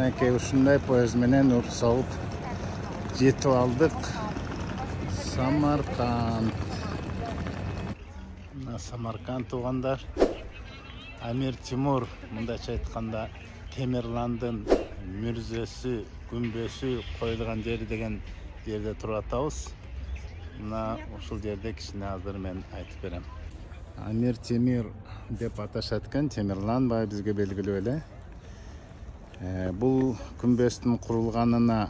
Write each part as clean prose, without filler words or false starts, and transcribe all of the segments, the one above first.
Мынакей ушундай поезд менен уруксалып жетип алдык. Самарканд. Самарканд туугандар. Амир Тимур, мындайча айтканда, Темирландын мүрзөсү, күмбөсү коюлган жери деген жерде туруп атабыз. Мына ушул жерде кичине азыр мен айтып берем. Амир Темир деп аташат экен, Темирлан бай бизге белгилүү эле. Бул күмбөстүн курулганына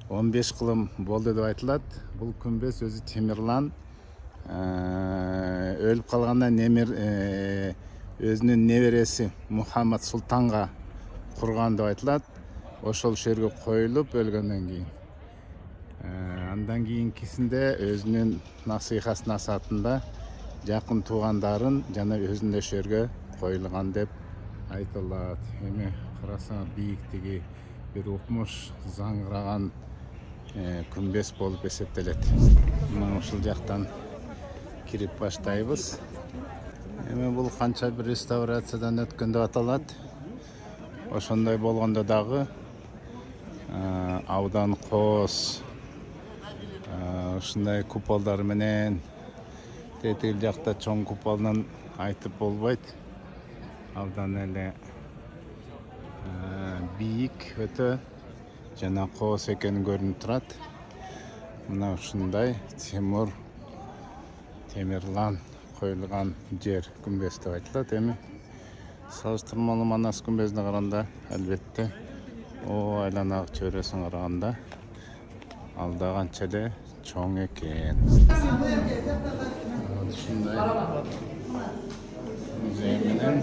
15 кылым болду деп айтылат. Бул күмбөс өзү Темирлан өлүп калгандан өзүнүн небереси Мухаммад Султанга курган деп айтылат. Ошол жерге коюлуп өлгөндөн кийин. Андан кийинкисинде өзүнүн насыйхат насаатында жакын туугандарын жана өзүнүн жерге коюлган деп айтылат. Эми карасаң бийиктиги бир укмуш заңгыраган күмбөс болуп эсептелет. Мына ушул жактан кирип баштайбыз. Эми бул канча бир реставрациядан өткөн деп аталат. Ошондой болгондо дагы абдан кооз ушундай куполдар менен тетиги жакта чоң куполун айтып болбойт. Абдан эле бийик өтө жана кооз экени көрүнүп турат. Мына ушундай Темирлан коюлган жер күмбөз деп айтылат. Эми салыштырмалуу Манас күмбөзүнө караганда албетте айланагы чөйрөсүнө караганда ал да канча эле чоң экен. Ушундай музей менен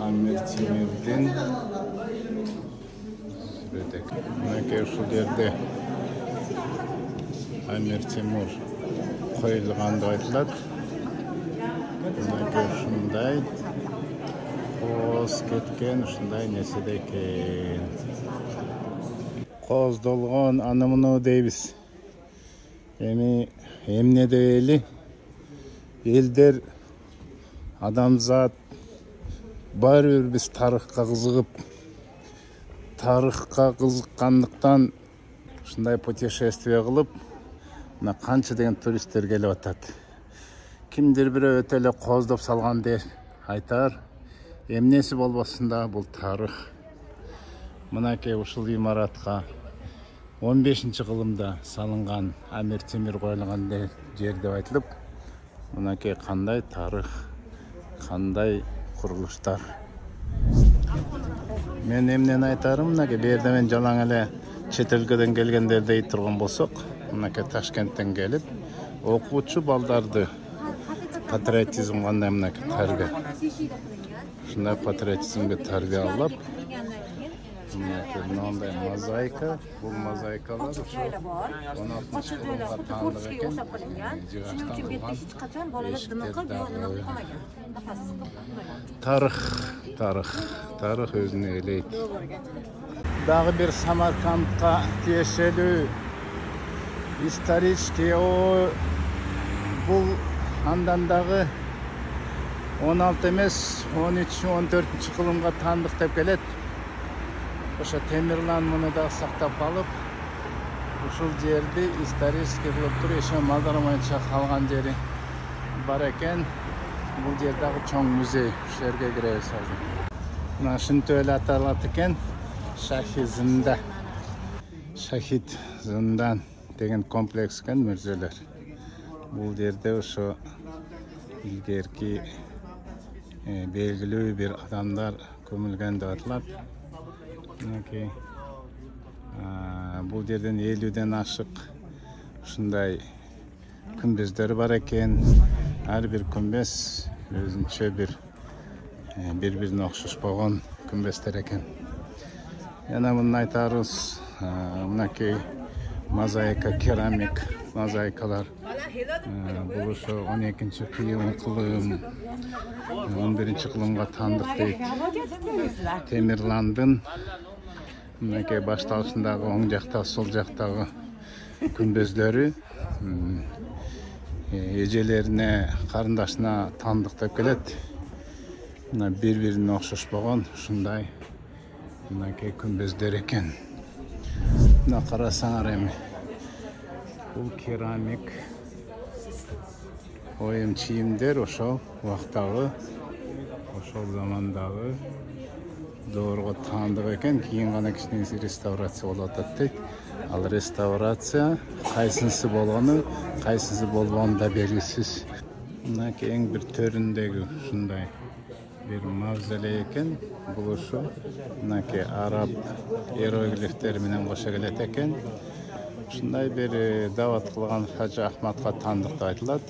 Амир Темирдин сүрөтү. Мынакей ушул жерде Амир Темир коюлган деп айтылат. Мынакей ушундай кооз кеткен ушундай нерседе экен. Кооздолгон аны муну дейбиз. Эми эмне дебейли? Элдер, адамзат баары бир биз тарыхка кызыгып, тарыхка кызыккандыктан ушундай путешествие кылып, мына канча деген туристтер келип атат. Кимдир бирөө өтө эле кооздоп салган деп айтар. Эмнеси болбосун да бул тарых. Мынакей ушул имаратка 15-кылымда салынган Амир Темир коюлган жер деп айтылып, мынакей кандай тарых, кандай курулуштар. Мен эмнени айтарым, мынакей берде мен жалаң эле чет өлкөдөн келгендерди эй турган болсок, мынакей Ташкенттен келип, окуучу балдарды патриотизм кандай мынакей тарбия. Ушундай патриотизмге тарбия алып, мындай мозаика, бул мозаикалар ошо 16-кылымга таандык экен. Тарых өзүнө ээлейт. Дагы бир Самаркандка тиешелүү исторический бул андан дагы 16 эмес 13-14 кылымга таандык деп келет. Ошо Темирлан муну да сактап калып, ушул жерди исторический кылып туруп, ошо малдарамайча калган жери бар экен. Бул жер дагы чоң музей, ушул жерге киребиз азыр. Мына ушинтип эле аталат экен, Шахид зындан деген комплекс экен, мүрзөлөр. Бул жерде ошо илгерки белгилүү бир адамдар көмүлгөн деп атылат. Мынакей бул жерден 50ден ашык ушундай күмбөздөр бар экен. Ар бир күмбөз өзүнчө бири-бирине окшошпогон күмбөздөр экен. Жана муну айтарыбыз, мынакей мозаика, керамик мозаикалар. Бул ошо 12-кылым, 11-кылымга таандык дейт. Темирландын мынакей башталышындагы оң жакта, сол жактагы күмбөздөрү эжелерине, карындашына таандык деп келет. Мына бири-бирине окшошпогон ушундай Мынакей күмбөздөр экен. Мына карасаңар эми. Бул керамик оюм чийимдер ошол убактагы, ошол замандагы доорго таандык экен. Кийин гана кичинекей реставрация болуп атат дейт. Ал реставрация кайсынысы болгону, кайсысы болбогону да белгисиз. Мынакей эң бир төрүндөгү ушундай bir mavzoley ekan. Бул ушу мынакей араб иероглифтери менен кошо келет экен. Ушундай бир дават кылган Хажы Ахматка таандык деп айтылат.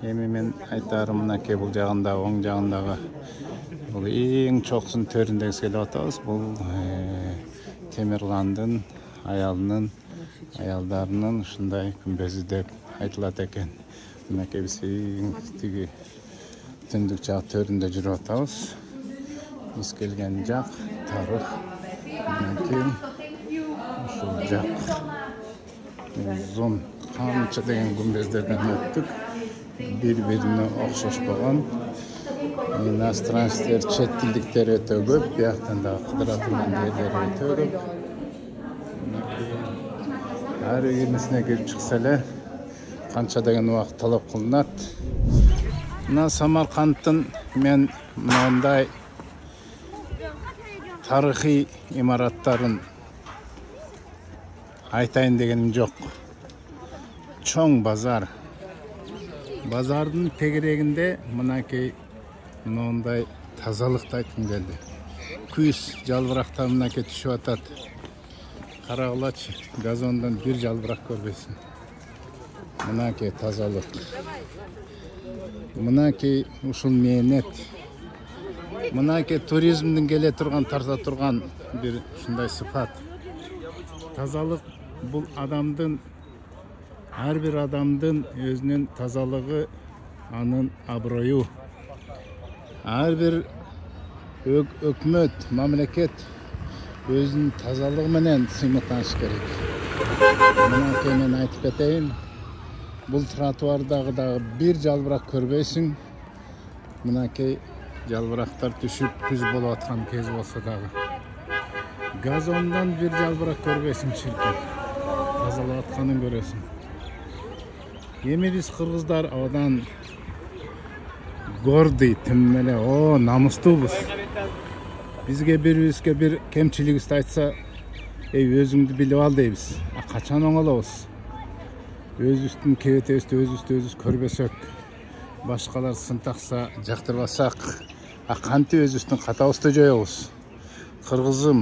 Эми мен айтарым, мынакей бул жагында, оң жагындагы бул эң чоксун төрүндөгүсү келип атабыз. Бул Темирландын аялдарынын ушундай күмбөзү деп айтылат экен. Мынакей биз тиги түндүк жак төрүндө жүрүп атабыз. Биз келген жак тарых. Мынакей ушул жак uzun канча деген күмбөздөрдөн өттүк. Бири-бирине окшошпогон. Иностранецтер, чет тилдиктер өтө көп. Бияктан да кыдыра турган жерлер өтө көп. Ар бирисине кирип чыкса эле канча деген убакыт талап кылынат. Мына Самаркандтын мен мындай тарыхый имараттарын айтайын дегеним жок. Чоң базар. Базардын тегерегинде мынакей мындай тазалыкты айткым келди. Күз жалбырактар мынакей түшүп атат. Карагылачы, газондон бир жалбырак көрбөйсүң. Мынакей тазалык. Мынакей ушул мээнет. Мынакей туризмдин келе турган, тарта турган бир ушундай сыпат. Тазалык бул адамдын, ар бир адамдын өзүнүн тазалыгы анын аброю. Ар бир өкмөт, мамлекет өзүнүн тазалыгы менен сыймыктаныш керек. Мынакей мен айтып кетейин. Бул тротуардагы дагы бир жалбырак көрбөйсүң. Мынакей жалбырактар түшүп күз болуп аткан кез болсо дагы. Газондон бир жалбырак көрбөйсүң чиркин. Тазалап атканын көрөсүң. Эми биз кыргыздар абдан гордый, тим эле, намустуубуз. Бизге бирибизге бир кемчилигибизди айтса, өзүңдү билип ал дейбиз. Качан оңолобуз? Өзүбүздүн кебетебизди өзүбүз көрбөсөк, башкалар сынтакса, жактырбасак, кантип өзүбүздүн катабызды жоебуз? Кыргызым,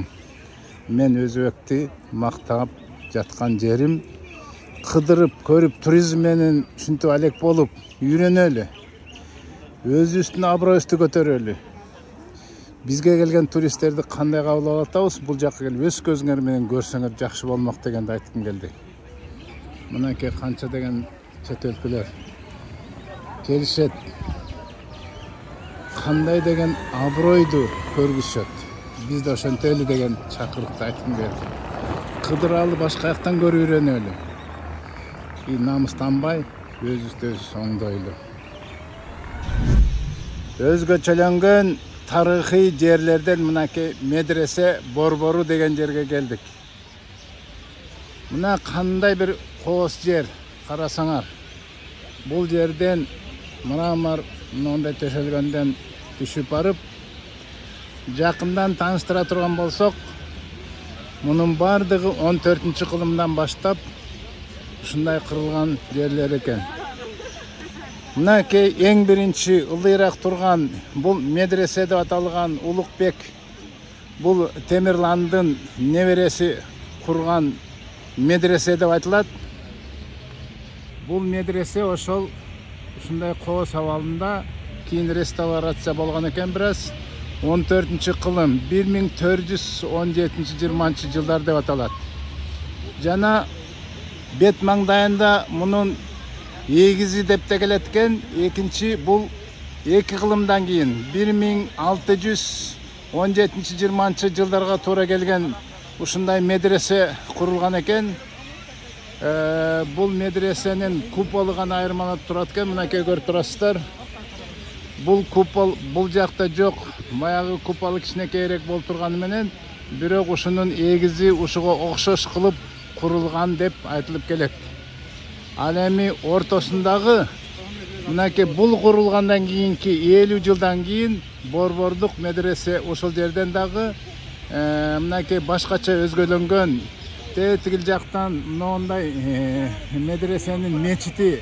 мен өзбекти мактап жаткан жерим, кыдырып, көрүп, туризм менен ушинтип алек болуп, үйрөнөлү. Өзүбүздүн аброюбузду көтөрөлү. Бизге келген туристтерди кандай кабыл алып атабыз? Бул жакка келип өз көзүңөр менен көрсөңөр жакшы болмок дегенди айткым келди. Мынакей канча деген чет өлкөлөр келишет. Кандай деген абройду көргүзүшөт. Биз да ошентели деген чакырыкты айткым келди. Кыдыралы, башка жактан көрүп үйрөнөлү. Намыстанбай, өзүбүздү өзүбүз оңдойлу. Өзгөчөлөнгөн тарыхый жерлерден мынакей медресе Борбору деген жерге келдик. Мына кандай бир кооз жер, карасаңар. Бул жерден мрамор мындай төшөлгөндөн түшүп барып, жакындан тааныштыра турган болсок, мунун бардыгы 14-кылымдан баштап ушундай кырылган жерлер экен. Мынакей эң биринчи ылдыйраак турган бул медресе деп аталган Улукбек, бул Темирландын небереси курган медресе деп айтылат. Бул медресе ошол ушундай кооз абалында, кийин реставрация болгон экен бираз. 14-кылым 1417-20 жылдар деп аталат. Жана бет маңдайында мунун эгизи деп те келет экен. Экинчи бул 2 кылымдан кийин 1617-20 жылдарга туура келген ушундай медресе курулган экен. Бул медресенин куполу гана айырмаланып турат экен. Мынакей көрүп турасыздар. Бул купол бул жакта жок. Баягы куполу кичинекейирээк болуп турганы менен Бирок ушунун эгизи ушуга окшош кылып курулган деп айтылып келет. Ал эми ортосундагы мынакей бул курулгандан кийинки 50 жылдан кийин Борбордук медресе ошол жерден дагы мынакей башкача өзгөлөнгөн. Тегил жактан мындай медресенин мечити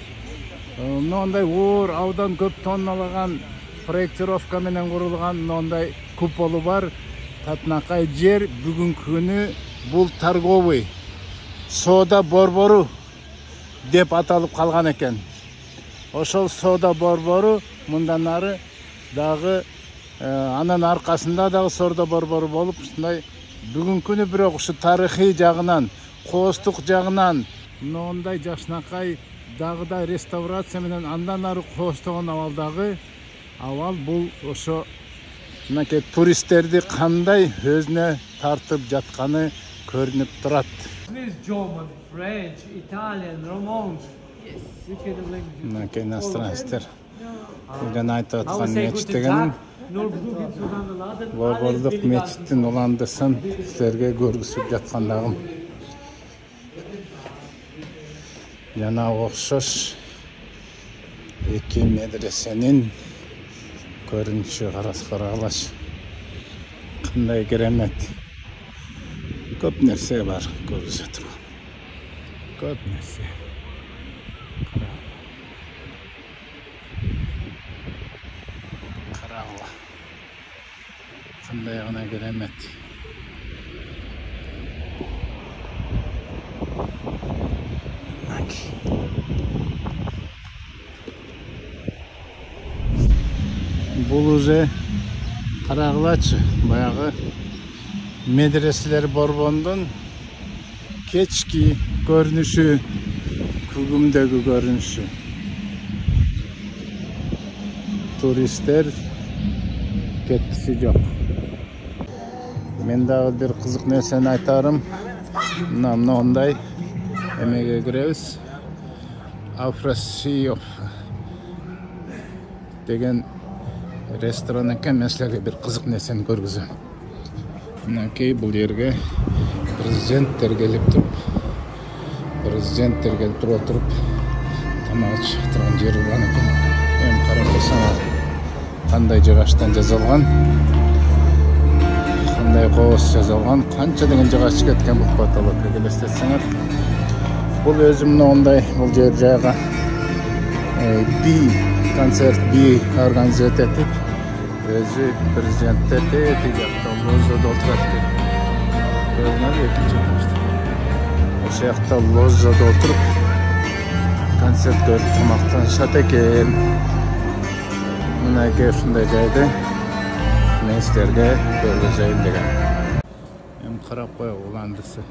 мындай оор абдан көп тонналаган проектировка менен курулган мындай куполу бар. Татынакай жер бүгүнкү күнү бул торговый соода борбору деп аталып калган экен. Ошол соода борбору мындан ары дагы анын аркасында дагы соода борбору болуп, ушундай бүгүнкү күнү бирок ушу тарыхый жагынан, коостук жагынан мындай Жакшынакай дагы да реставрация менен андан ары кооштогон абалдагы абал бул ошо мынакей туристтерди кандай өзүнө тартып жатканы көрүнүп турат. German, French, Italian, Roman. Мынакей иностранецтер. Жана айтып аткан мечит деген Борбордук мечиттин уландысын силерге көргүзүп жаткандагым. Жана окшош эки медресенин көрүнүшү каралаш. Кандай керемет. Көп нерсе бар көрүзө турган. Көп нерсе. Караңла. Кандай гана керемет. Бул уже карагылачы, баягы медреселер Борбондун кечки көрүнүшү, күгүмдөгү көрүнүшү. Туристтер кеткиси жок. Мен дагы бир кызык нерсени айтарым. Мындай эмеге киребиз. Афросиев деген ресторан экен. Мен силерге бир кызык нерсени көргүзөм. Мынакей бул жерге президенттер келип туруп тамак ичип турган жер болгон экен. Эми карап көрсөңөр кандай жыгачтан жасалган, кандай коос жасалган, канча деген жыгач кеткен бул потолокко элестетсеңер. Бул өзү мындай бул жер жайга концерт организовать этип, өзү президенттер тиги жакта ложада отурат экен. Көрүнөбү экинчи этажда. Ошол жакта ложада отуруп концерт көрүп тамактанышат экен. Мынакей ушундай жайды мен силерге көргөзөйүн деген. Эми карап коелу уландысы.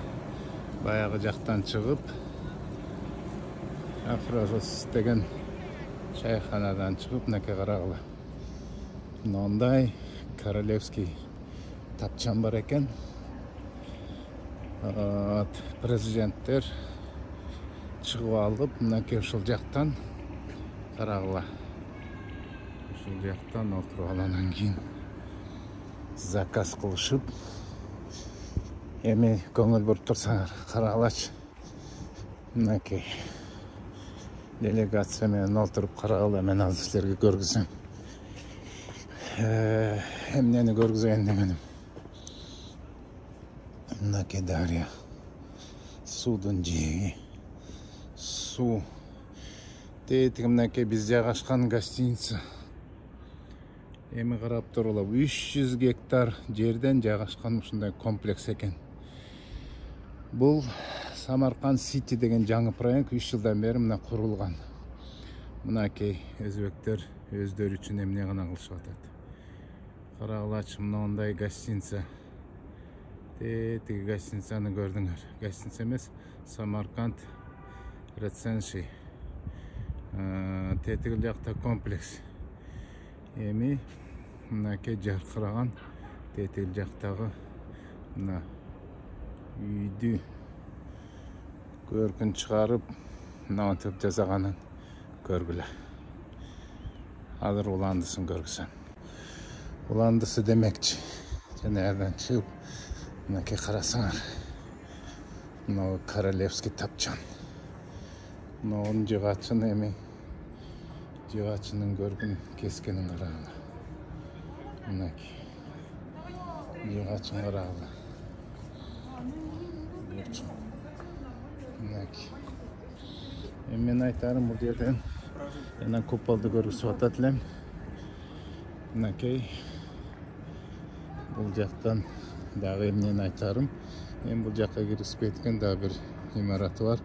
Баягы жактан чыгып, Афросиев деген чайханадан чыгып, мынакей карагыла. Мындай королевский тапчан бар экен. Президенттер чыгып алып, мынакей ушул жактан карагыла. Ушул жактан отуруп алгандан кийин заказ кылышып, эми көңүл буруп турсаңар карагылачы. Мынакей делегация менен отуруп карагыла, мен азыр силерге көргүзөм. Эмнени көргүзөйүн дегеним. Мынакей дарья. Суудун жээги. Суу. Тетиги мынакей биз жайгашкан гостиница. Эми карап турула 300 гектар жерден жайгашкан ушундай комплекс экен. Бул Самарканд Сити деген жаңы проект 3 жылдан бери мына курулган. Мынакей өзбектер өздөрү үчүн эмне гана кылышып атат. Карагылачы, мындай гостиница. Тетиги гостиницаны көрдүңөр. Гостиница эмес, Самарканд Реценши. Тетиги жакта комплекс. Эми мынакей жаркыраган тетиги жактагы мына үйдү көркүн чыгарып, мынтип жасаганын көргүлө. Азыр уландысын көргүзөм. Уландысы демекчи. Жанагыдан чыгып, Мынакей қарасаңар. Мынау королевский тапчан. Мынауын жығачын эми. Жығачының көргін кескенін қарағыла. Мынакей. Жығачын қарағыла. Мынакей. Мен айтарым бұл жерден Янан куполды көргісі ататылым. Мынакей. Бұл жақтан дағы емнен айтарым. Бұл жаққа кіріспеткен дағы бір имараты бар.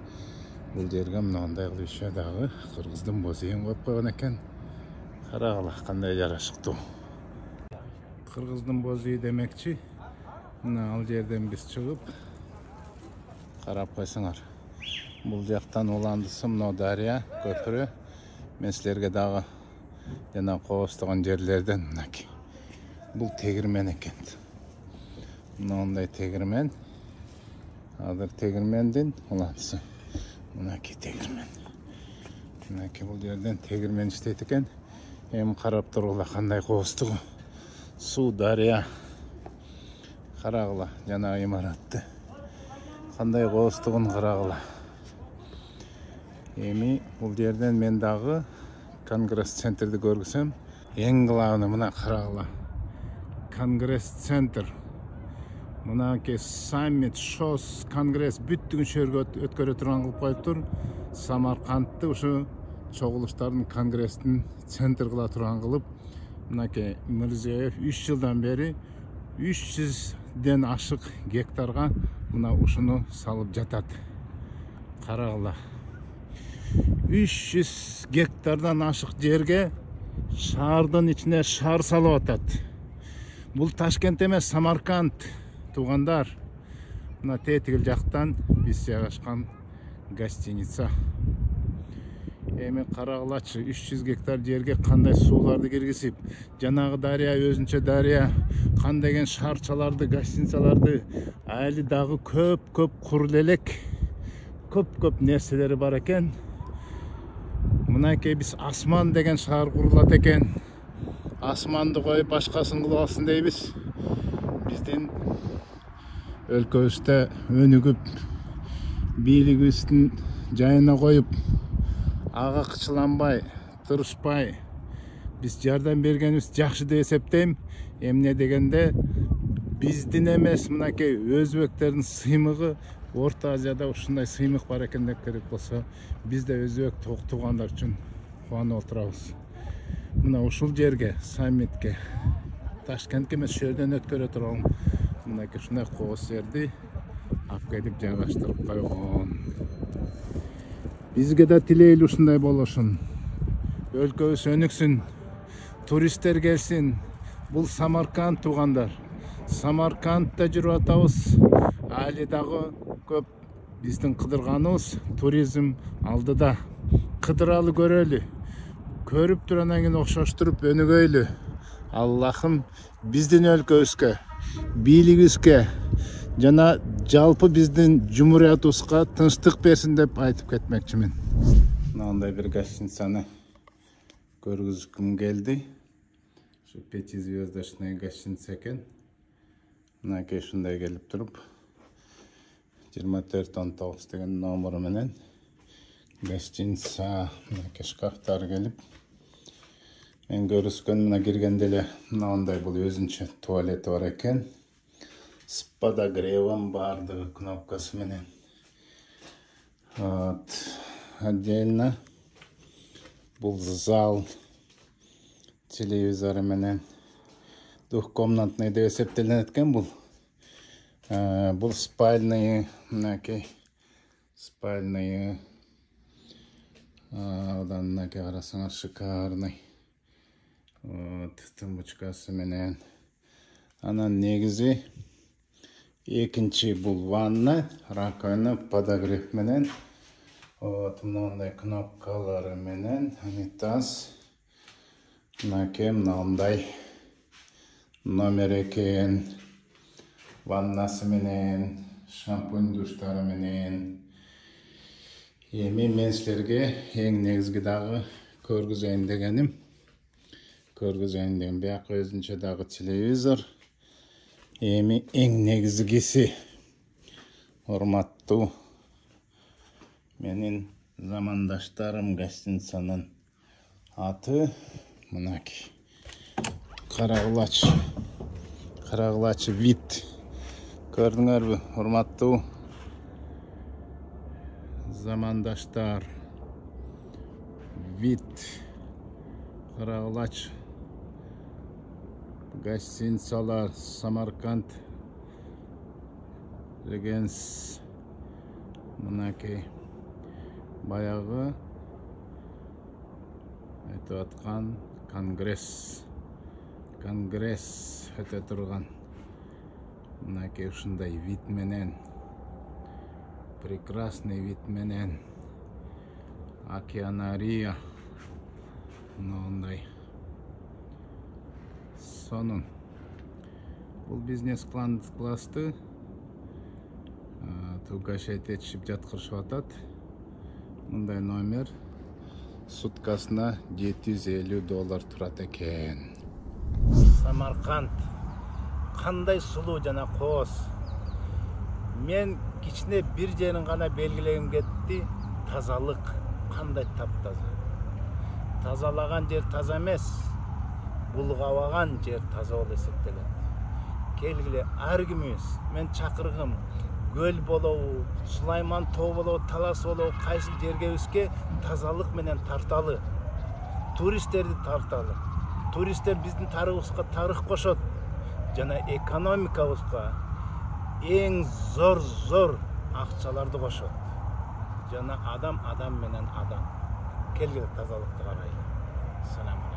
Бұл жерге мынандай қылыша дағы Қырғыздың бозыйын қойып қойған екен. Қарағыла, қандай жарашықты. Қырғыздың бозыйы демекші. Мына ал жерден біз шығып қарап қойсаңар. Бұл жақтан оландысы мынау дария көпірі. Мен сілерге дағы Янан қоғыстыған жерлерден мынакей. Бұл тегірмен екен. Мынандай тегірмен. Адыр тегірменден оландысы. Мынакей тегірмен. Мынакей бұл жерден тегірмен істейді екен. Қарап тұрғыла қандай қоғыстығы. Су, дария. Қарағыла, жаңа имаратты. Қандай қоғыстығын қарағыла. Бұл жерден мен дағы конгресс-центрді көргісем. Ең главны мына қарағыла. Конгресс-центр. Мына ке саммит, шос, конгресс бүттігін шөрге өткөрі тұрған қылып қойып тұр. Самарқандты ұшы чоғылыштардың конгресстің центр қыла тұрған қылып. Мына ке Мирзиеев 3 жылдан бері 300-ден ашық гектарға мына ұшыны салып жатады. Қарағыла. 300 гектардан ашық жерге шардың içine шар салып атады. Бұл Ташкент емес, Самарқанд туғандар. Мына тетігіл жақтан біз яғашқан гостиница. Қарағылачы 300 гектар жерге қандай суларды кіргізіп, жаңағы дария, өзінше дария, қандайген шарчаларды, гостиницаларды, әлі дағы көп құрлелек, көп нәрселері бар екен. Мынакей біз асман деген шар құрылат екен. Асманды қойып башқасын қылып алсын дейбіз. Біздің өлкөбүздө өнүгүп, бийлигибиздин жайына қойып, аға қычыланбай, тұрышпай, біз жардам бергеніміз жақшы деп есептейм. Эмне дегенде биздин эмес, мынакей өзбектердин сыймыгы Орта Азияда ушундай сыймык бар екен деп керек болса, біз де өзбек туғандар үшін қуанып отырабыз. Мына ушул жерге, саммитке, Ташкентке емес шөлден өткөрө турган мынакей ушундай кооз жерди алып келип жайгаштырып койгон. Бизге да тилейли ушундай болушун. Өлкөбүз өнүксүн, туристтер келсин. Бул Самарканд туғандар. Самаркандта жүрүп атабыз. Али дагы көп биздин кыдырганыбыз туризм алдыда. Кыдыралы көрөлү. Көрүп турандан кийин окшоштуруп өнүгөйлү. Аллахым биздин өлкөбүзгө, бийлигибизге жана жалпы биздин жумуриятыбызга тынчтык берсин деп айтып кетмекчимин. Мындай бир гостиницаны көргүзгүм келди. Şu 5-звездочный гостиница экен. Мынакей ушундай келип туруп 2419 деген номеру менен гостиница, мынакей шкафтары келип. Мен көрүскөн мына киргенде эле мындай бул өзүнчө туалети бар экен. С подогревом бардыгы кнопкасы менен. Отдельно бул зал телевизору менен двухкомнатный деп эсептелинет экен бул. Бул спальный, мынакей спальный. Одан мынакей карасаңар шикарный. Тумбочкасы менен. Анан негизи экинчи бул ванна, раковина, подогрев менен. Мындай кнопкалары менен, унитаз. Мынакей мындай номер экен. Ваннасы менен, шампунь душтары менен. Эми мен силерге эң негизги дагы көргүзөйүн дегеним. Көргүзөйүн деген бияк өзүнчө дагы телевизор. Эми эң негизгиси урматтуу менин замандаштарым, гостиницанын аты мынакей Карагылач вид. Көрдүңөрбү, урматтуу замандаштар? Вид Карагылач гостиницалар, Самарканд Регенс. Мынакей баягы өтүп аткан конгресс өтө турган. Мынакей ушундай вид менен, прекрасный вид менен, океанария мындай. Сонун бул бизнес классты тугашайт этишип жаткырышып атат. Мындай номер суткасына $750 турат экен. Самарканд кандай сулуу жана кооз. Мен кичине бир жерин гана белгилегим кетти. Тазалык кандай таптаза. Тазалаган жер таза эмес, булгабаган жер таза болуп эсептелет. Келгиле ар кимибиз, мен чакыргым, көл болобу, Сулайман тоо болобу, Талас болобу, кайсы жергебизге тазалык менен тарталы. Туристтерди тарталы. Туристтер биздин тарыхыбызга тарых кошот жана экономикабызга эң зор акчаларды кошот. Жана адам менен адам. Келгиле тазалыкты карайлы. Салам.